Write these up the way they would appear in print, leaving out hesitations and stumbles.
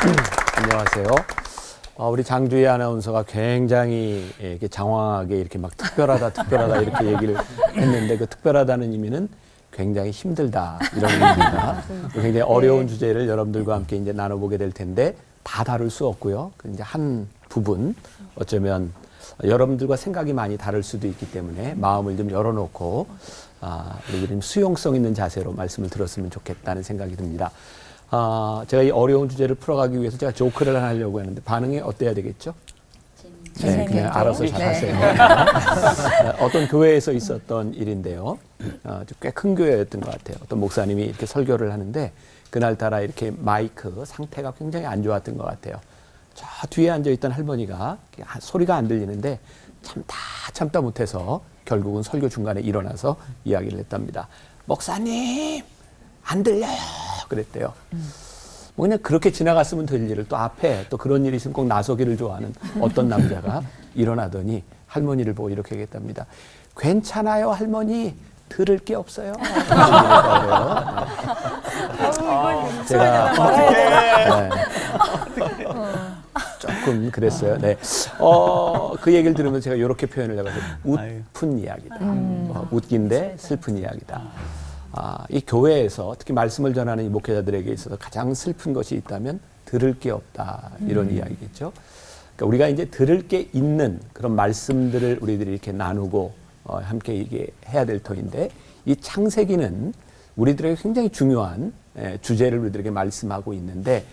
안녕하세요. 우리 장주희 아나운서가 굉장히 이렇게 장황하게 이렇게 막 특별하다 이렇게 얘기를 했는데 그 특별하다는 의미는 굉장히 힘들다 이런 의미입니다. 굉장히 어려운 주제를 여러분들과 함께 이제 나눠보게 될 텐데 다 다룰 수 없고요. 그 이제 한 부분 어쩌면 여러분들과 생각이 많이 다를 수도 있기 때문에 마음을 좀 열어놓고 우리들이 좀 수용성 있는 자세로 말씀을 들었으면 좋겠다는 생각이 듭니다. 제가 이 어려운 주제를 풀어가기 위해서 제가 조크를 하나 하려고 했는데 반응이 어때야 되겠죠? 네, 그냥 알아서 잘 하세요. 어떤 교회에서 있었던 일인데요. 꽤 큰 교회였던 것 같아요. 어떤 목사님이 이렇게 설교를 하는데 그날따라 이렇게 마이크 상태가 굉장히 안 좋았던 것 같아요. 저 뒤에 앉아있던 할머니가 소리가 안 들리는데 참다 못해서 결국은 설교 중간에 일어나서 이야기를 했답니다. 목사님 안 들려요 그랬대요. 뭐 그냥 그렇게 지나갔으면 될 일을 또 앞에 또 그런 일이 있으면 꼭 나서기를 좋아하는 어떤 남자가 일어나더니 할머니를 보고 이렇게 얘기했답니다. 괜찮아요 할머니 들을 게 없어요. 제가 조금 그랬어요. 네. 그 얘기를 들으면 제가 이렇게 표현을 해봤어요. 웃픈 이야기다. 웃긴데 슬픈 이야기다. 이 교회에서 특히 말씀을 전하는 이 목회자들에게 있어서 가장 슬픈 것이 있다면 들을 게 없다. 이런 이야기겠죠. 그러니까 우리가 이제 들을 게 있는 그런 말씀들을 우리들이 이렇게 나누고 함께 이게 해야 될 터인데 이 창세기는 우리들에게 굉장히 중요한 주제를 우리들에게 말씀하고 있는데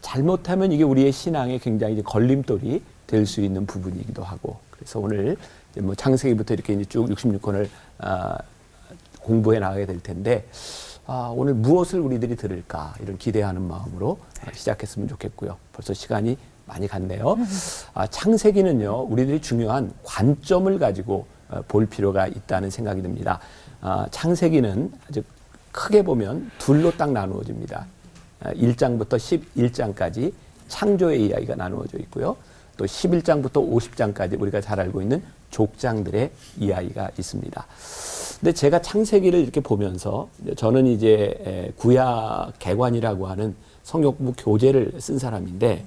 잘못하면 이게 우리의 신앙에 굉장히 이제 걸림돌이 될 수 있는 부분이기도 하고 그래서 오늘 이제 뭐 창세기부터 이렇게 이제 쭉 66권을 공부해 나가게 될 텐데 오늘 무엇을 우리들이 들을까 이런 기대하는 마음으로 시작했으면 좋겠고요. 벌써 시간이 많이 갔네요. 창세기는요 우리들이 중요한 관점을 가지고 볼 필요가 있다는 생각이 듭니다. 창세기는 아주 크게 보면 둘로 딱 나누어집니다. 1장부터 11장까지 창조의 이야기가 나누어져 있고요. 또 11장부터 50장까지 우리가 잘 알고 있는 족장들의 이야기가 있습니다. 근데 제가 창세기를 이렇게 보면서 저는 이제 구약 개관이라고 하는 성경 공부 교재를 쓴 사람인데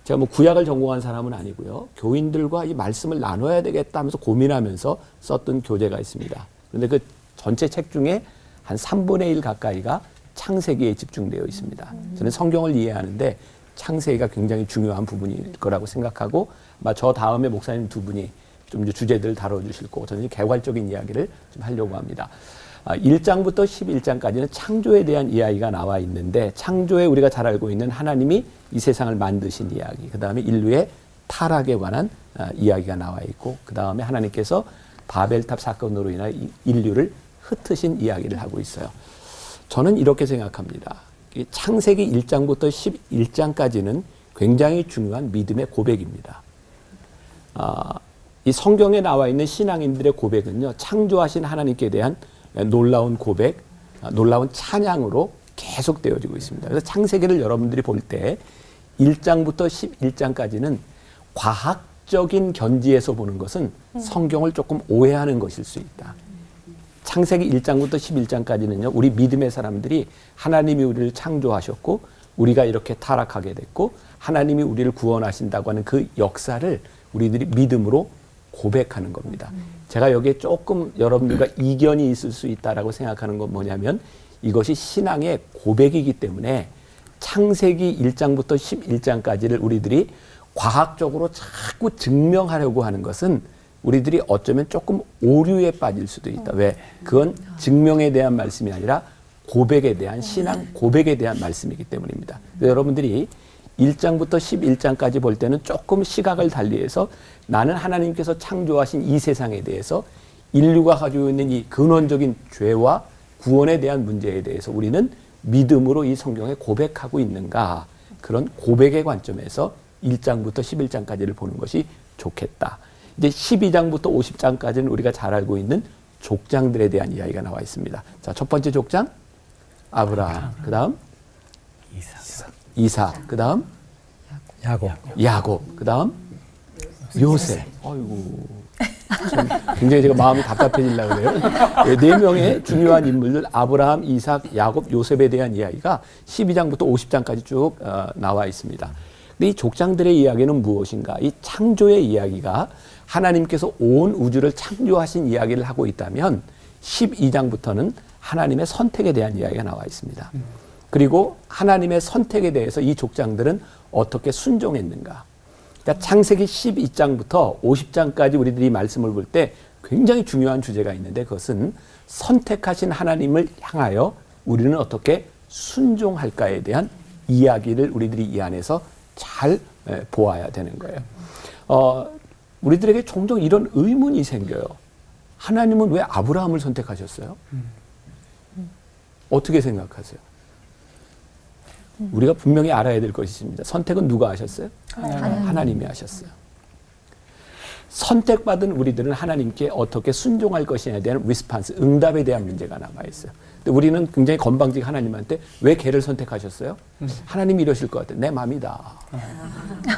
제가 뭐 구약을 전공한 사람은 아니고요. 교인들과 이 말씀을 나눠야 되겠다 하면서 고민하면서 썼던 교재가 있습니다. 그런데 그 전체 책 중에 한 3분의 1 가까이가 창세기에 집중되어 있습니다. 저는 성경을 이해하는데 창세기가 굉장히 중요한 부분일 거라고 생각하고 아마 저 다음에 목사님 두 분이 좀 이제 주제들을 다뤄주실 거고 저는 개괄적인 이야기를 좀 하려고 합니다. 1장부터 11장까지는 창조에 대한 이야기가 나와 있는데 창조에 우리가 잘 알고 있는 하나님이 이 세상을 만드신 이야기 그 다음에 인류의 타락에 관한 이야기가 나와 있고 그 다음에 하나님께서 바벨탑 사건으로 인하여 인류를 흩으신 이야기를 하고 있어요. 저는 이렇게 생각합니다. 창세기 1장부터 11장까지는 굉장히 중요한 믿음의 고백입니다. 이 성경에 나와 있는 신앙인들의 고백은요, 창조하신 하나님께 대한 놀라운 고백, 놀라운 찬양으로 계속 되어지고 있습니다. 그래서 창세기를 여러분들이 볼 때 1장부터 11장까지는 과학적인 견지에서 보는 것은 성경을 조금 오해하는 것일 수 있다. 창세기 1장부터 11장까지는요, 우리 믿음의 사람들이 하나님이 우리를 창조하셨고, 우리가 이렇게 타락하게 됐고, 하나님이 우리를 구원하신다고 하는 그 역사를 우리들이 믿음으로 고백하는 겁니다. 제가 여기에 조금 여러분들과 이견이 있을 수 있다라고 생각하는 건 뭐냐면, 이것이 신앙의 고백이기 때문에 창세기 1장부터 11장까지를 우리들이 과학적으로 자꾸 증명하려고 하는 것은 우리들이 어쩌면 조금 오류에 빠질 수도 있다. 왜? 그건 증명에 대한 말씀이 아니라 고백에 대한 신앙 고백에 대한 말씀이기 때문입니다. 여러분들이 1장부터 11장까지 볼 때는 조금 시각을 달리해서 나는 하나님께서 창조하신 이 세상에 대해서 인류가 가지고 있는 이 근원적인 죄와 구원에 대한 문제에 대해서 우리는 믿음으로 이 성경에 고백하고 있는가, 그런 고백의 관점에서 1장부터 11장까지를 보는 것이 좋겠다. 이제 12장부터 50장까지는 우리가 잘 알고 있는 족장들에 대한 이야기가 나와 있습니다. 자, 첫 번째 족장 아브라함, 그 다음 이삭, 그 다음 야곱, 그 다음 요셉. 아이고, 굉장히 제가 마음이 답답해지려고 그래요. 네 명의 중요한 인물들 아브라함, 이삭, 야곱, 요셉에 대한 이야기가 12장부터 50장까지 쭉 나와 있습니다. 근데 이 족장들의 이야기는 무엇인가? 이 창조의 이야기가 하나님께서 온 우주를 창조하신 이야기를 하고 있다면 12장부터는 하나님의 선택에 대한 이야기가 나와 있습니다. 그리고 하나님의 선택에 대해서 이 족장들은 어떻게 순종했는가? 그러니까 창세기 12장부터 50장까지 우리들이 말씀을 볼 때 굉장히 중요한 주제가 있는데 그것은 선택하신 하나님을 향하여 우리는 어떻게 순종할까에 대한 이야기를 우리들이 이 안에서 잘 보아야 되는 거예요. 우리들에게 종종 이런 의문이 생겨요. 하나님은 왜 아브라함을 선택하셨어요? 어떻게 생각하세요? 우리가 분명히 알아야 될 것이 있습니다. 선택은 누가 하셨어요? 하나님이 하셨어요. 선택받은 우리들은 하나님께 어떻게 순종할 것이냐에 대한 리스판스, 응답에 대한 문제가 남아있어요. 근데 우리는 굉장히 건방지게 하나님한테 왜 걔를 선택하셨어요? 하나님이 이러실 것 같아요. 내 마음이다.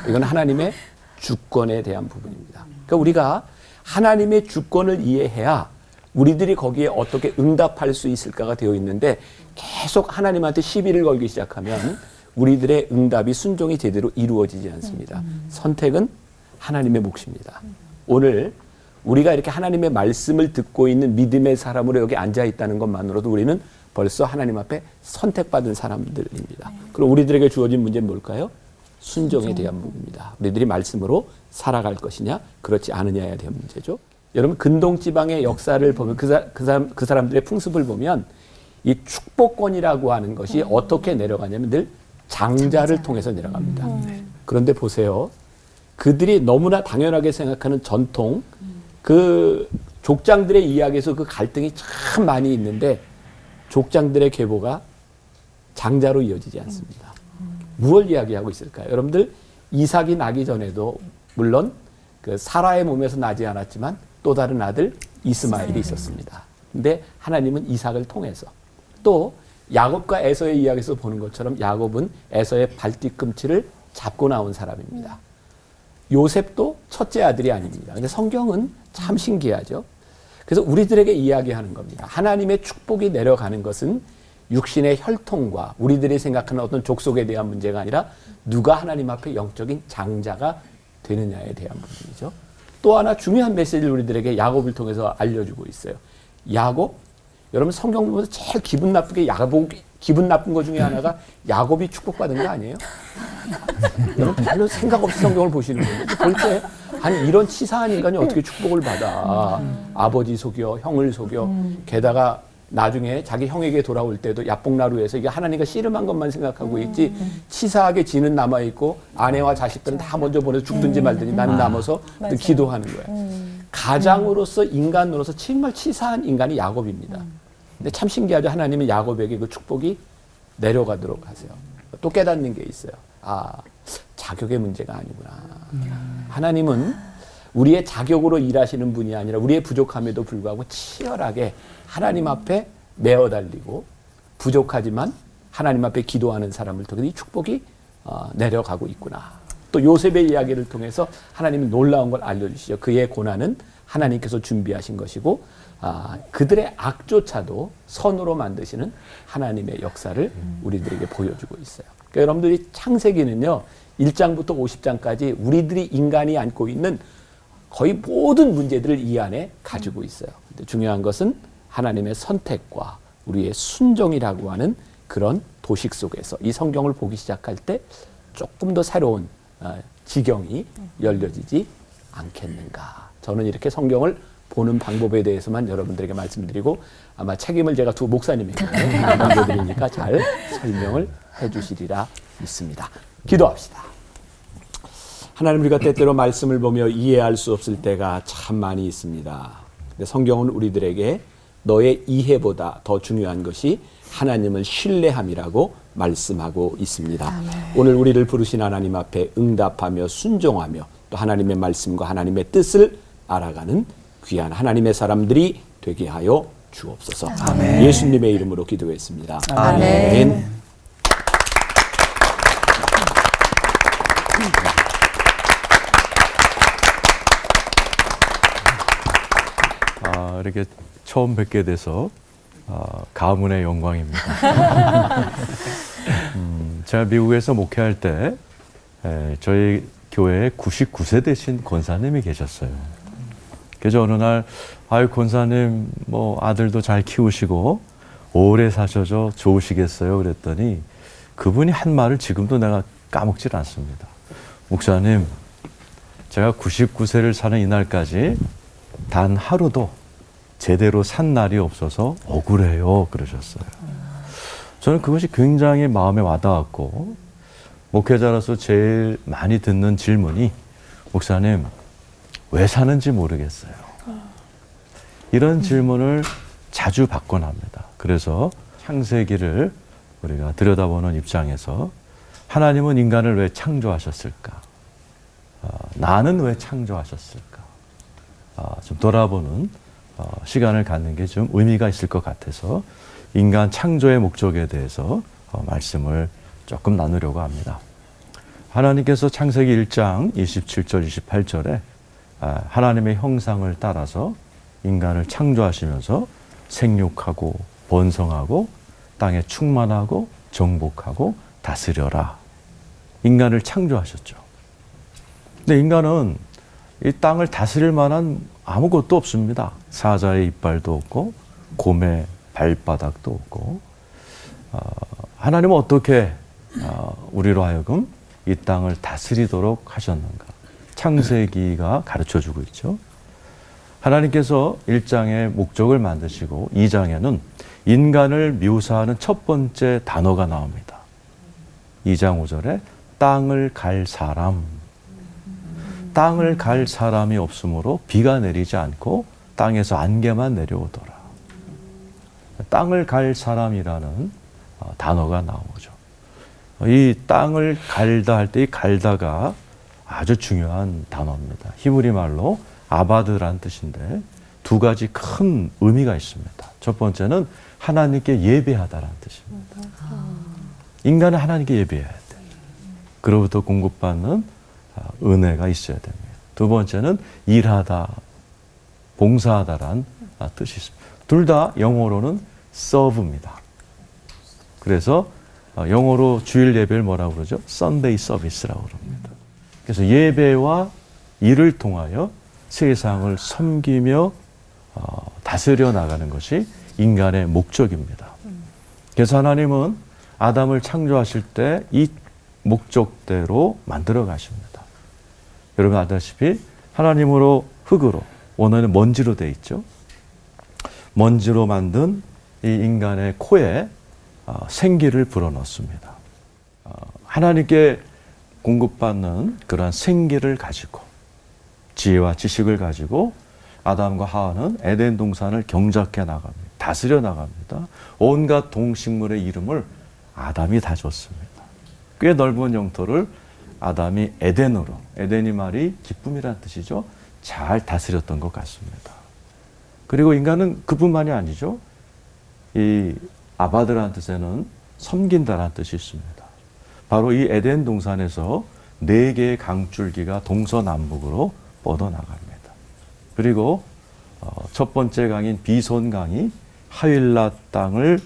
이건 하나님의 주권에 대한 부분입니다. 그러니까 우리가 하나님의 주권을 이해해야 우리들이 거기에 어떻게 응답할 수 있을까가 되어 있는데 계속 하나님한테 시비를 걸기 시작하면 우리들의 응답이 순종이 제대로 이루어지지 않습니다. 선택은 하나님의 몫입니다. 오늘 우리가 이렇게 하나님의 말씀을 듣고 있는 믿음의 사람으로 여기 앉아 있다는 것만으로도 우리는 벌써 하나님 앞에 선택받은 사람들입니다. 그럼 우리들에게 주어진 문제는 뭘까요? 순종에 대한 부분입니다. 우리들이 말씀으로 살아갈 것이냐 그렇지 않느냐에 대한 문제죠. 여러분 근동지방의 역사를 보면 그 사람들의 풍습을 보면 이 축복권이라고 하는 것이 어떻게 내려가냐면 늘 장자를 통해서 내려갑니다. 그런데 보세요. 그들이 너무나 당연하게 생각하는 전통 그 족장들의 이야기에서 그 갈등이 참 많이 있는데 족장들의 계보가 장자로 이어지지 않습니다. 무엇을 이야기하고 있을까요? 여러분들 이삭이 나기 전에도 물론 그 사라의 몸에서 나지 않았지만 또 다른 아들 이스마엘이 있었습니다. 근데 하나님은 이삭을 통해서 또 야곱과 에서의 이야기에서 보는 것처럼 야곱은 에서의 발뒤꿈치를 잡고 나온 사람입니다. 요셉도 첫째 아들이 아닙니다. 근데 성경은 참 신기하죠. 그래서 우리들에게 이야기하는 겁니다. 하나님의 축복이 내려가는 것은 육신의 혈통과 우리들이 생각하는 어떤 족속에 대한 문제가 아니라 누가 하나님 앞에 영적인 장자가 되느냐에 대한 부분이죠. 또 하나 중요한 메시지를 우리들에게 야곱을 통해서 알려주고 있어요. 야곱, 여러분 성경 보면서 제일 기분 나쁘게 기분 나쁜 것 중에 하나가 야곱이 축복받은 거 아니에요? 여러분 별로 생각 없이 성경을 보시는 거예요. 볼 때 아니 이런 치사한 인간이 어떻게 축복을 받아? 아버지 속여, 형을 속여, 게다가 나중에 자기 형에게 돌아올 때도 야복나루에서 이게 하나님과 씨름한 것만 생각하고 있지 치사하게 지는 남아있고 아내와 자식들은 다 먼저 보내서 죽든지 말든지 나는 남아서 기도하는 거예요. 가장으로서 인간으로서 정말 치사한 인간이 야곱입니다. 근데 참 신기하죠. 하나님은 야곱에게 그 축복이 내려가도록 하세요. 또 깨닫는 게 있어요. 아, 자격의 문제가 아니구나. 하나님은 우리의 자격으로 일하시는 분이 아니라 우리의 부족함에도 불구하고 치열하게 하나님 앞에 매어 달리고 부족하지만 하나님 앞에 기도하는 사람을 통해 이 축복이 내려가고 있구나. 또 요셉의 이야기를 통해서 하나님이 놀라운 걸 알려주시죠. 그의 고난은 하나님께서 준비하신 것이고 그들의 악조차도 선으로 만드시는 하나님의 역사를 우리들에게 보여주고 있어요. 그러니까 여러분들이 창세기는요 1장부터 50장까지 우리들이 인간이 안고 있는 거의 모든 문제들을 이 안에 가지고 있어요. 근데 중요한 것은 하나님의 선택과 우리의 순종이라고 하는 그런 도식 속에서 이 성경을 보기 시작할 때 조금 더 새로운 지경이 열려지지 않겠는가. 저는 이렇게 성경을 보는 방법에 대해서만 여러분들에게 말씀드리고 아마 책임을 제가 두 목사님에게 남겨드리니까 잘 설명을 해주시리라 믿습니다. 기도합시다. 하나님, 우리가 때때로 말씀을 보며 이해할 수 없을 때가 참 많이 있습니다. 근데 성경은 우리들에게 너의 이해보다 더 중요한 것이 하나님을 신뢰함이라고 말씀하고 있습니다. 아멘. 오늘 우리를 부르신 하나님 앞에 응답하며 순종하며 또 하나님의 말씀과 하나님의 뜻을 알아가는 귀한 하나님의 사람들이 되게 하여 주옵소서. 아멘. 예수님의 이름으로 기도했습니다. 아멘. 아멘. 이렇게 처음 뵙게 돼서 가문의 영광입니다. 제가 미국에서 목회할 때 저희 교회에 99세 되신 권사님이 계셨어요. 그래서 어느 날 아유 권사님 뭐 아들도 잘 키우시고 오래 사셔서 좋으시겠어요 그랬더니 그분이 한 말을 지금도 내가 까먹질 않습니다. 목사님 제가 99세를 사는 이날까지 단 하루도 제대로 산 날이 없어서 억울해요 그러셨어요. 저는 그것이 굉장히 마음에 와닿았고 목회자로서 제일 많이 듣는 질문이 목사님 왜 사는지 모르겠어요. 이런 질문을 자주 받곤 합니다. 그래서 창세기를 우리가 들여다보는 입장에서 하나님은 인간을 왜 창조하셨을까? 나는 왜 창조하셨을까? 좀 돌아보는 시간을 갖는 게 좀 의미가 있을 것 같아서 인간 창조의 목적에 대해서 말씀을 조금 나누려고 합니다. 하나님께서 창세기 1장 27절 28절에 하나님의 형상을 따라서 인간을 창조하시면서 생육하고 번성하고 땅에 충만하고 정복하고 다스려라. 인간을 창조하셨죠. 근데 인간은 이 땅을 다스릴 만한 아무것도 없습니다. 사자의 이빨도 없고 곰의 발바닥도 없고 하나님은 어떻게 우리로 하여금 이 땅을 다스리도록 하셨는가? 창세기가 가르쳐주고 있죠. 하나님께서 1장에 목적을 만드시고 2장에는 인간을 묘사하는 첫 번째 단어가 나옵니다. 2장 5절에 땅을 갈 사람. 땅을 갈 사람이 없으므로 비가 내리지 않고 땅에서 안개만 내려오더라. 땅을 갈 사람이라는 단어가 나오죠. 이 땅을 갈다 할 때 이 갈다가 아주 중요한 단어입니다. 히브리 말로 아바드라는 뜻인데 두 가지 큰 의미가 있습니다. 첫 번째는 하나님께 예배하다라는 뜻입니다. 인간은 하나님께 예배해야 돼. 그로부터 공급받는 은혜가 있어야 됩니다. 두 번째는 일하다, 봉사하다라는 뜻이 있습니다. 둘 다 영어로는 serve입니다. 그래서 영어로 주일 예배를 뭐라고 그러죠? Sunday service라고 그럽니다. 그래서 예배와 일을 통하여 세상을 섬기며 다스려 나가는 것이 인간의 목적입니다. 그래서 하나님은 아담을 창조하실 때 이 목적대로 만들어 가십니다. 여러분 아다시피 하나님으로 흙으로, 원어는 먼지로 되어 있죠. 먼지로 만든 이 인간의 코에 생기를 불어넣습니다. 하나님께 공급받는 그러한 생기를 가지고 지혜와 지식을 가지고 아담과 하와는 에덴 동산을 경작해 나갑니다. 다스려 나갑니다. 온갖 동식물의 이름을 아담이 다 줬습니다. 꽤 넓은 영토를 아담이 에덴으로, 에덴이 말이 기쁨이라는 뜻이죠. 잘 다스렸던 것 같습니다. 그리고 인간은 그뿐만이 아니죠. 이 아바드라는 뜻에는 섬긴다라는 뜻이 있습니다. 바로 이 에덴 동산에서 4개의 강줄기가 동서남북으로 뻗어나갑니다. 그리고 첫 번째 강인 비손강이 하윌라 땅을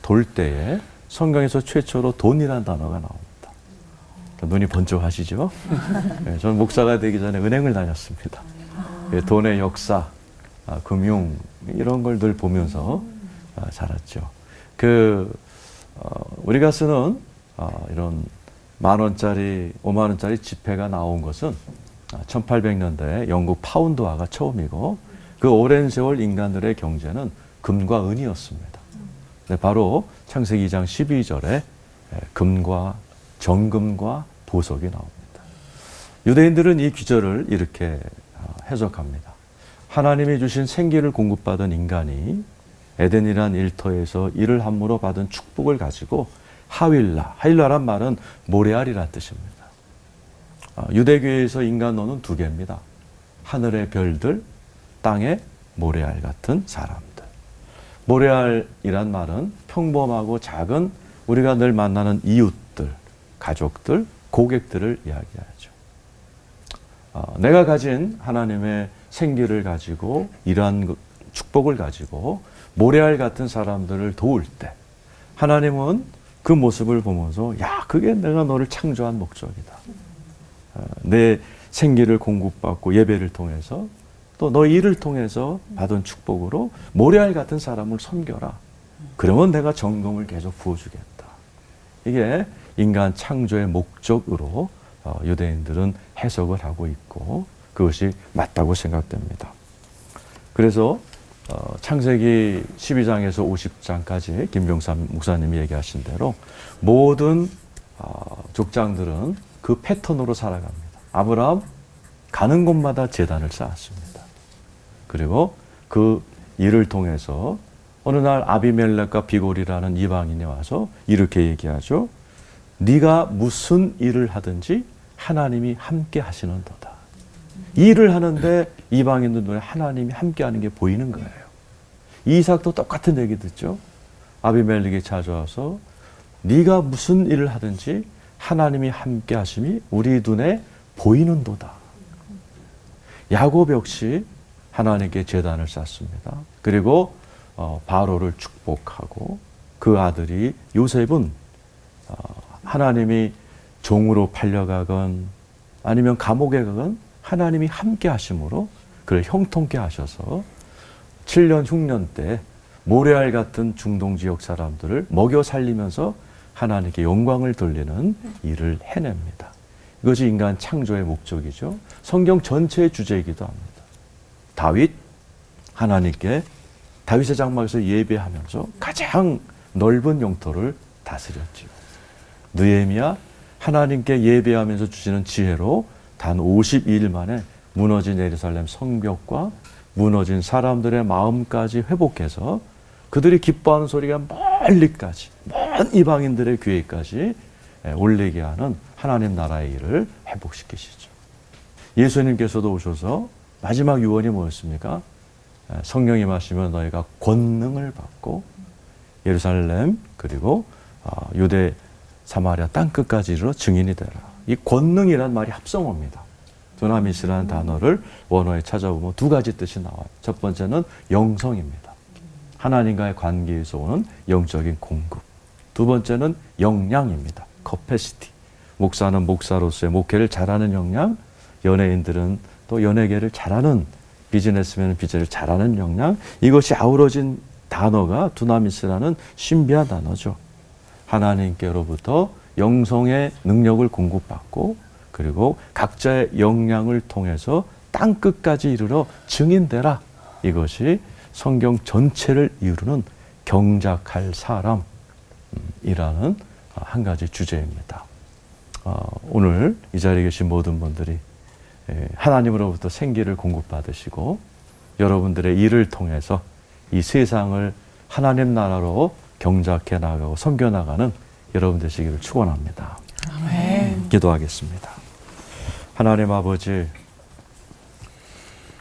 돌 때에 성경에서 최초로 돈이라는 단어가 나옵니다. 눈이 번쩍하시죠? 네, 저는 목사가 되기 전에 은행을 다녔습니다. 돈의 역사, 금융 이런 걸 늘 보면서 자랐죠. 우리가 쓰는 이런 10,000원짜리, 50,000원짜리 지폐가 나온 것은 1800년대에 영국 파운드화가 처음이고 그 오랜 세월 인간들의 경제는 금과 은이었습니다. 네, 바로 창세기 2장 12절에 금과 정금과 보석이 나옵니다. 유대인들은 이 귀절을 이렇게 해석합니다. 하나님이 주신 생기를 공급받은 인간이 에덴이란 일터에서 이를 함으로 받은 축복을 가지고 하윌라란 말은 모레알이라는 뜻입니다. 유대교에서 인간론은 2개입니다. 하늘의 별들, 땅의 모레알 같은 사람들. 모레알이란 말은 평범하고 작은 우리가 늘 만나는 이웃들, 가족들, 고객들을 이야기하죠. 내가 가진 하나님의 생기를 가지고 일한 축복을 가지고 모래알 같은 사람들을 도울 때 하나님은 그 모습을 보면서 야, 그게 내가 너를 창조한 목적이다. 내 생기를 공급받고 예배를 통해서 또 너 일을 통해서 받은 축복으로 모래알 같은 사람을 섬겨라. 그러면 내가 정금을 계속 부어주겠다. 이게 인간 창조의 목적으로 유대인들은 해석을 하고 있고 그것이 맞다고 생각됩니다. 그래서 창세기 12장에서 50장까지 김병삼 목사님이 얘기하신 대로 모든 족장들은 그 패턴으로 살아갑니다. 아브라함 가는 곳마다 제단을 쌓았습니다. 그리고 그 일을 통해서 어느 날 아비멜렉과 비골이라는 이방인이 와서 이렇게 얘기하죠. 네가 무슨 일을 하든지 하나님이 함께 하시는도다. 일을 하는데 이방인들 눈에 하나님이 함께 하는 게 보이는 거예요. 이삭도 똑같은 얘기 듣죠. 아비멜렉이 찾아와서 네가 무슨 일을 하든지 하나님이 함께 하심이 우리 눈에 보이는도다. 야곱 역시 하나님께 제단을 쌓습니다. 그리고 바로를 축복하고 그 아들이 요셉은 하나님이 종으로 팔려가건 아니면 감옥에 가건 하나님이 함께 하심으로 그를 형통케 하셔서 7년 흉년 때 모래알 같은 중동 지역 사람들을 먹여 살리면서 하나님께 영광을 돌리는 일을 해냅니다. 이것이 인간 창조의 목적이죠. 성경 전체의 주제이기도 합니다. 다윗, 하나님께 다윗의 장막에서 예배하면서 가장 넓은 영토를 다스렸지요. 느헤미야, 하나님께 예배하면서 주시는 지혜로 단 52일 만에 무너진 예루살렘 성벽과 무너진 사람들의 마음까지 회복해서 그들이 기뻐하는 소리가 멀리까지, 먼 이방인들의 귀에까지 올리게 하는 하나님 나라의 일을 회복시키시죠. 예수님께서도 오셔서 마지막 유언이 뭐였습니까? 성령이 임하시면 너희가 권능을 받고 예루살렘 그리고 유대 사마리아 땅끝까지 이르러 증인이 되라. 이 권능이란 말이 합성어입니다. 두나미스라는 단어를 원어에 찾아보면 두 가지 뜻이 나와요. 첫 번째는 영성입니다. 하나님과의 관계에서 오는 영적인 공급. 두 번째는 역량입니다. capacity. 목사는 목사로서의 목회를 잘하는 역량, 연예인들은 또 연예계를 잘하는, 비즈니스맨은 비즈니스를 잘하는 역량. 이것이 아우러진 단어가 두나미스라는 신비한 단어죠. 하나님께로부터 영성의 능력을 공급받고 그리고 각자의 역량을 통해서 땅끝까지 이르러 증인되라. 이것이 성경 전체를 이루는 경작할 사람이라는 한 가지 주제입니다. 오늘 이 자리에 계신 모든 분들이 하나님으로부터 생기를 공급받으시고 여러분들의 일을 통해서 이 세상을 하나님 나라로 경작해 나가고 섬겨 나가는 여러분 되시기를 축원합니다. 아멘. 기도하겠습니다. 하나님 아버지,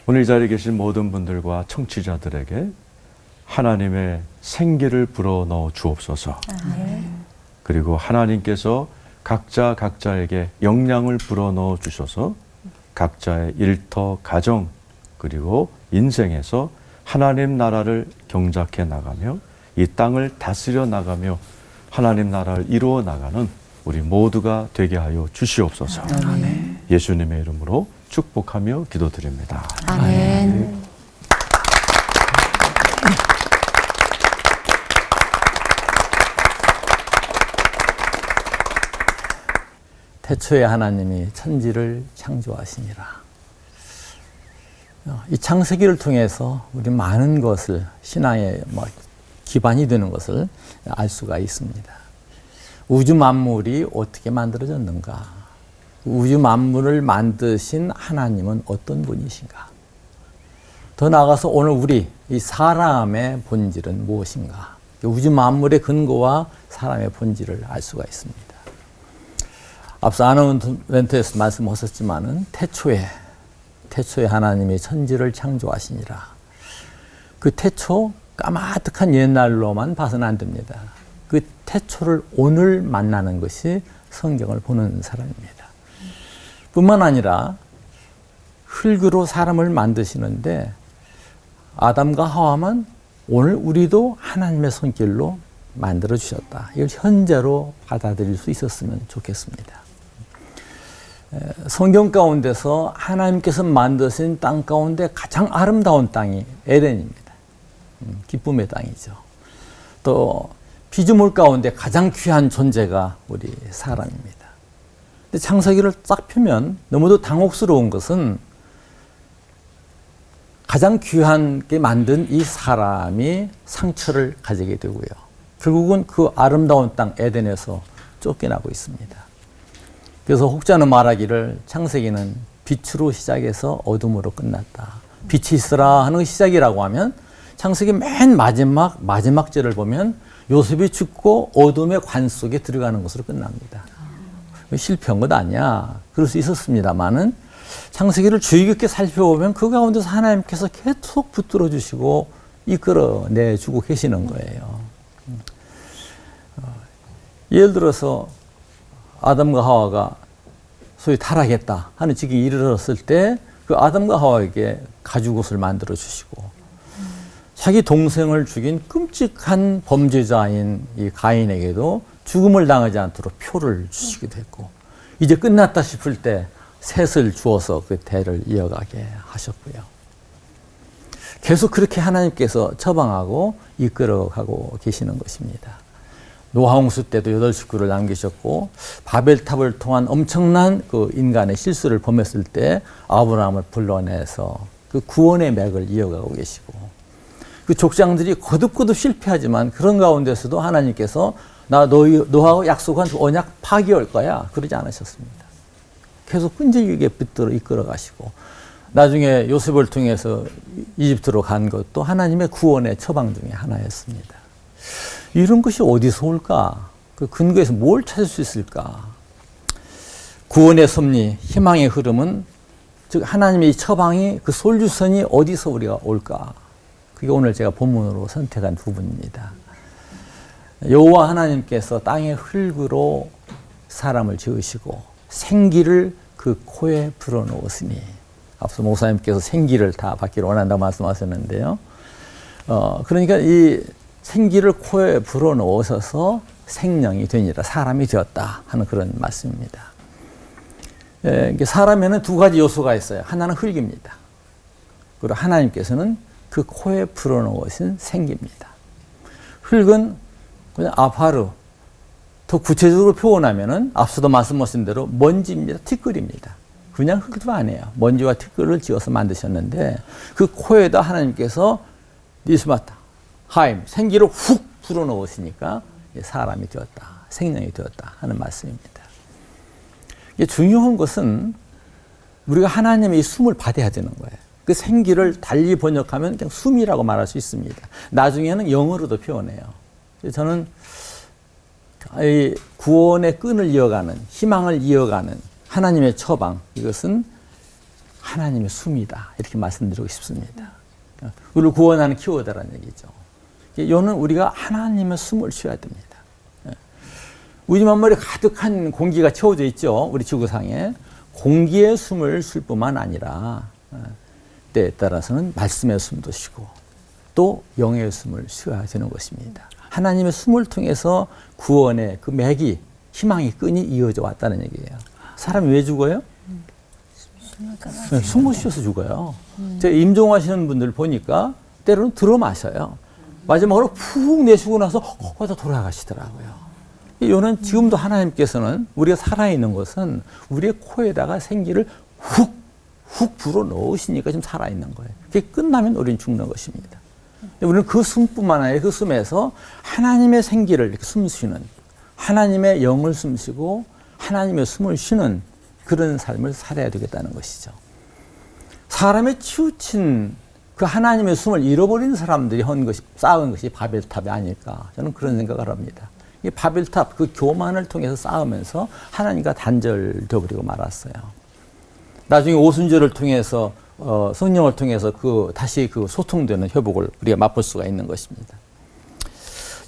오늘 이 자리에 계신 모든 분들과 청취자들에게 하나님의 생기를 불어넣어 주옵소서. 아멘. 그리고 하나님께서 각자에게 역량을 불어넣어 주셔서 각자의 일터, 가정, 그리고 인생에서 하나님 나라를 경작해 나가며 이 땅을 다스려 나가며 하나님 나라를 이루어 나가는 우리 모두가 되게 하여 주시옵소서. 아멘. 예수님의 이름으로 축복하며 기도드립니다. 아멘. 태초에 하나님이 천지를 창조하시니라. 이 창세기를 통해서 우리 많은 것을 신앙의 기반이 되는 것을 알 수가 있습니다. 우주 만물이 어떻게 만들어졌는가? 우주 만물을 만드신 하나님은 어떤 분이신가? 더 나아가서 오늘 우리 이 사람의 본질은 무엇인가? 우주 만물의 근거와 사람의 본질을 알 수가 있습니다. 앞서 아나운트에서 말씀하셨지만은 태초에 하나님이 천지를 창조하시니라. 그 태초 까마득한 옛날로만 봐서는 안 됩니다. 그 태초를 오늘 만나는 것이 성경을 보는 사람입니다. 뿐만 아니라 흙으로 사람을 만드시는데 아담과 하와만 오늘 우리도 하나님의 손길로 만들어 주셨다. 이걸 현재로 받아들일 수 있었으면 좋겠습니다. 성경 가운데서 하나님께서 만드신 땅 가운데 가장 아름다운 땅이 에덴입니다. 기쁨의 땅이죠. 또 피조물 가운데 가장 귀한 존재가 우리 사람입니다. 근데 창세기를 딱 펴면 너무도 당혹스러운 것은 가장 귀하게 만든 이 사람이 상처를 가지게 되고요. 결국은 그 아름다운 땅 에덴에서 쫓겨나고 있습니다. 그래서 혹자는 말하기를 창세기는 빛으로 시작해서 어둠으로 끝났다. 빛이 있으라 하는 시작이라고 하면 창세기 맨 마지막 절을 보면 요셉이 죽고 어둠의 관 속에 들어가는 것으로 끝납니다. 실패한 것 아니야. 그럴 수 있었습니다만은 창세기를 주의 깊게 살펴보면 그 가운데서 하나님께서 계속 붙들어 주시고 이끌어내 주고 계시는 거예요. 예를 들어서 아담과 하와가 소위 타락했다 하는 지경에 이르렀을 때 그 아담과 하와에게 가죽옷을 만들어 주시고 자기 동생을 죽인 끔찍한 범죄자인 이 가인에게도 죽음을 당하지 않도록 표를 주시기도 했고 이제 끝났다 싶을 때 셋을 주어서 그 대를 이어가게 하셨고요. 계속 그렇게 하나님께서 처방하고 이끌어가고 계시는 것입니다. 노아홍수 때도 8식구를 남기셨고 바벨탑을 통한 엄청난 그 인간의 실수를 범했을 때 아브라함을 불러내서 그 구원의 맥을 이어가고 계시고 그 족장들이 거듭거듭 실패하지만 그런 가운데서도 하나님께서 나 너하고 약속한 그 언약 파기할 거야 그러지 않으셨습니다. 계속 끈질기게 붙들어 이끌어 가시고 나중에 요셉을 통해서 이집트로 간 것도 하나님의 구원의 처방 중에 하나였습니다. 이런 것이 어디서 올까? 그 근거에서 뭘 찾을 수 있을까? 구원의 섭리, 희망의 흐름은 즉 하나님의 처방이 그 솔루션이 어디서 우리가 올까? 그게 오늘 제가 본문으로 선택한 부분입니다. 여호와 하나님께서 땅의 흙으로 사람을 지으시고 생기를 그 코에 불어넣으시니 앞서 목사님께서 생기를 다 받기를 원한다고 말씀하셨는데요. 그러니까 이 생기를 코에 불어넣으셔서 생명이 되니라 사람이 되었다 하는 그런 말씀입니다. 사람에는 두 가지 요소가 있어요. 하나는 흙입니다. 그리고 하나님께서는 그 코에 불어넣으신 생기입니다. 흙은 그냥 아파르, 더 구체적으로 표현하면은 앞서도 말씀하신 대로 먼지입니다. 티끌입니다. 그냥 흙도 아니에요. 먼지와 티끌을 지어서 만드셨는데 그 코에다 하나님께서 니스마타, 하임, 생기를 훅 불어넣으시니까 사람이 되었다. 생명이 되었다 하는 말씀입니다. 이게 중요한 것은 우리가 하나님의 이 숨을 받아야 되는 거예요. 그 생기를 달리 번역하면 그냥 숨이라고 말할 수 있습니다. 나중에는 영어로도 표현해요. 저는 이 구원의 끈을 이어가는, 희망을 이어가는 하나님의 처방, 이것은 하나님의 숨이다. 이렇게 말씀드리고 싶습니다. 우리를 구원하는 키워드라는 얘기죠. 이거는 우리가 하나님의 숨을 쉬어야 됩니다. 우리 만물에 가득한 공기가 채워져 있죠. 우리 지구상에. 공기의 숨을 쉴 뿐만 아니라 때에 따라서는 말씀의 숨도 쉬고 또 영의 숨을 쉬어야 되는 것입니다. 하나님의 숨을 통해서 구원의 그 맥이, 희망의 끈이 이어져 왔다는 얘기예요. 사람이 왜 죽어요? 숨을 쉬어서 죽어요. 제가 임종하시는 분들 보니까 때로는 들어 마셔요. 마지막으로 푹 내쉬고 나서 거기다 돌아가시더라고요. 이거는 지금도 하나님께서는 우리가 살아있는 것은 우리의 코에다가 생기를 훅 불어 넣으시니까 지금 살아있는 거예요. 그게 끝나면 우리는 죽는 것입니다. 우리는 그 숨뿐만 아니라 그 숨에서 하나님의 생기를 이렇게 숨쉬는, 하나님의 영을 숨쉬고 하나님의 숨을 쉬는 그런 삶을 살아야 되겠다는 것이죠. 사람의 치우친 그 하나님의 숨을 잃어버린 사람들이 쌓은 것이 바벨탑이 아닐까, 저는 그런 생각을 합니다. 이 바벨탑, 그 교만을 통해서 쌓으면서 하나님과 단절되어 버리고 말았어요. 나중에 오순절을 통해서 성령을 통해서 다시 소통되는 회복을 우리가 맛볼 수가 있는 것입니다.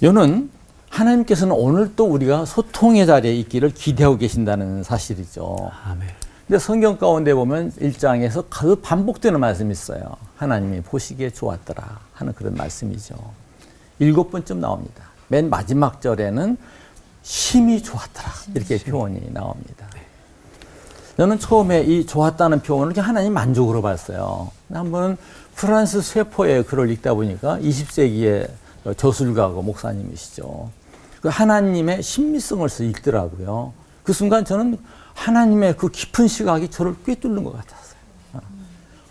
이는 하나님께서는 오늘 또 우리가 소통의 자리에 있기를 기대하고 계신다는 사실이죠. 아멘. 근데 성경 가운데 보면 1장에서 그 반복되는 말씀이 있어요. 하나님이 보시기에 좋았더라 하는 그런 말씀이죠. 7번쯤 나옵니다. 맨 마지막 절에는 심히 좋았더라 이렇게 표현이 나옵니다. 저는 처음에 이 좋았다는 표현을 하나님 만족으로 봤어요. 한번 프란스 셰퍼의 글을 읽다 보니까 20세기의 저술가고 목사님이시죠. 그 하나님의 신비성을 읽더라고요. 그 순간 저는 하나님의 그 깊은 시각이 저를 꿰뚫는 것 같았어요.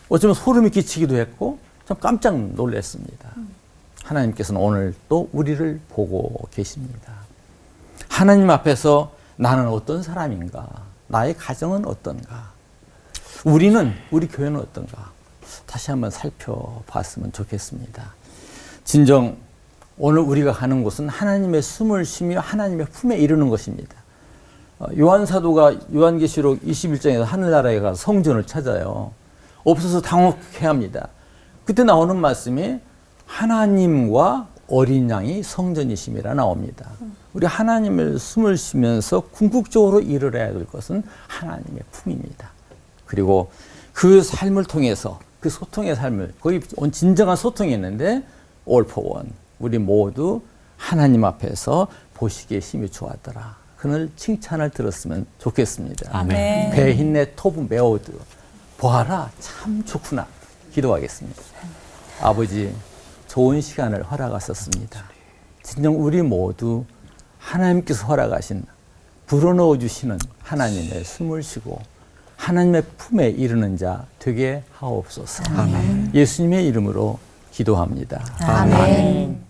어쩌면 소름이 끼치기도 했고 참 깜짝 놀랐습니다. 하나님께서는 오늘 또 우리를 보고 계십니다. 하나님 앞에서 나는 어떤 사람인가? 나의 가정은 어떤가? 우리 교회는 어떤가? 다시 한번 살펴봤으면 좋겠습니다. 진정 오늘 우리가 가는 곳은 하나님의 숨을 쉬며 하나님의 품에 이르는 것입니다. 요한 사도가 요한계시록 21장에서 하늘나라에 가서 성전을 찾아요. 없어서 당혹해합니다. 그때 나오는 말씀이 하나님과 어린 양이 성전이심이라 나옵니다. 우리 하나님을 숨을 쉬면서 궁극적으로 이르러야 될 것은 하나님의 품입니다. 그리고 그 삶을 통해서 그 소통의 삶을 거의 진정한 소통이 있는데 all for one 우리 모두 하나님 앞에서 보시기에 힘이 좋았더라. 그늘 칭찬을 들었으면 좋겠습니다. 아멘. 배힌내 토부 메오드 보아라 참 좋구나. 기도하겠습니다. 아버지 좋은 시간을 허락하셨습니다. 진정 우리 모두 하나님께서 허락하신 불어넣어 주시는 하나님의 숨을 쉬고 하나님의 품에 이르는 자 되게 하옵소서. 아멘. 예수님의 이름으로 기도합니다. 아멘.